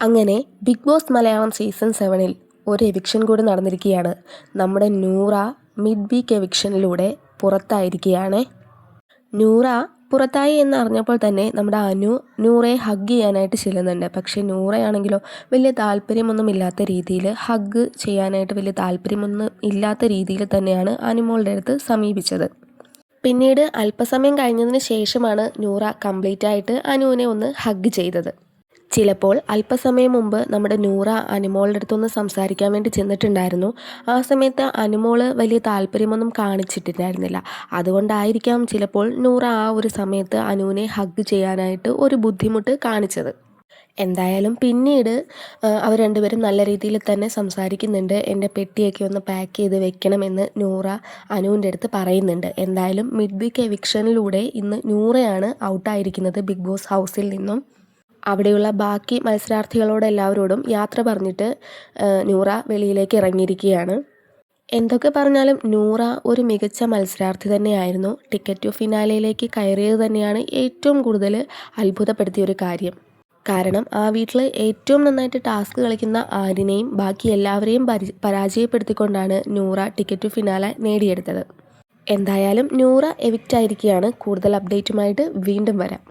അങ്ങനെ big boss Malayalam season 7-ൽ ഒരു eviction കൂടി നടന്നിരിക്കുകയാണ്. നമ്മുടെ നൂറ മിഡ് വീക്ക് എവിക്ഷനിലൂടെ പുറത്തായിരിക്കുകയാണ്. നൂറ പുറത്തായി എന്നറിഞ്ഞപ്പോൾ തന്നെ നമ്മുടെ നൂറയെ ഹഗ് ചെയ്യാനായിട്ട് ചെല്ലുന്നുണ്ട്. പക്ഷേ നൂറയാണെങ്കിലോ വലിയ താല്പര്യമൊന്നും ഇല്ലാത്ത രീതിയിൽ ഹഗ് ചെയ്യാനായിട്ട് വലിയ താല്പര്യമൊന്നും ഇല്ലാത്ത രീതിയിൽ തന്നെയാണ് അനുമോളുടെ അടുത്ത് സമീപിച്ചത്. പിന്നീട് അല്പസമയം കഴിഞ്ഞതിന് ശേഷമാണ് നൂറ കംപ്ലീറ്റ് ആയിട്ട് അനുവിനെ ഒന്ന് ഹഗ് ചെയ്തത്. ചിലപ്പോൾ അല്പസമയം മുമ്പ് നമ്മുടെ നൂറ അനുമോളുടെ അടുത്തൊന്ന് സംസാരിക്കാൻ വേണ്ടി ചെന്നിട്ടുണ്ടായിരുന്നു. ആ സമയത്ത് അനുമോള് വലിയ താല്പര്യമൊന്നും കാണിച്ചിട്ടുണ്ടായിരുന്നില്ല. അതുകൊണ്ടായിരിക്കാം ചിലപ്പോൾ നൂറ ആ ഒരു സമയത്ത് അനുവിനെ ഹഗ് ചെയ്യാനായിട്ട് ഒരു ബുദ്ധിമുട്ട് കാണിച്ചത്. എന്തായാലും പിന്നീട് അവർ രണ്ടുപേരും നല്ല രീതിയിൽ തന്നെ സംസാരിക്കുന്നുണ്ട്. എൻ്റെ പെട്ടിയൊക്കെ ഒന്ന് പാക്ക് ചെയ്ത് വെക്കണമെന്ന് നൂറ അനുവിൻ്റെ അടുത്ത് പറയുന്നുണ്ട്. എന്തായാലും മിഡ് വീക്ക് എവിക്ഷനിലൂടെ ഇന്ന് നൂറയാണ് ഔട്ടായിരിക്കുന്നത് ബിഗ് ബോസ് ഹൗസിൽ നിന്നും. അവിടെയുള്ള ബാക്കി മത്സരാർത്ഥികളോടെല്ലാവരോടും യാത്ര പറഞ്ഞിട്ട് നൂറ വെളിയിലേക്ക് ഇറങ്ങിയിരിക്കുകയാണ്. എന്തൊക്കെ പറഞ്ഞാലും നൂറ ഒരു മികച്ച മത്സരാർത്ഥി തന്നെയായിരുന്നു. ടിക്കറ്റ് ടു ഫിനാലയിലേക്ക് കയറിയത് തന്നെയാണ് ഏറ്റവും കൂടുതൽ അത്ഭുതപ്പെടുത്തിയൊരു കാര്യം. കാരണം ആ വീട്ടിൽ ഏറ്റവും നന്നായിട്ട് ടാസ്ക് കളിക്കുന്ന ആരിനെയും ബാക്കി എല്ലാവരെയും പരാജയപ്പെടുത്തിക്കൊണ്ടാണ് നൂറ ടിക്കറ്റ് ടു ഫിനാലെ നേടിയെടുത്തത്. എന്തായാലും നൂറ എവിക്റ്റ് ആയിരിക്കുകയാണ്. കൂടുതൽ അപ്ഡേറ്റുമായിട്ട് വീണ്ടും വരാം.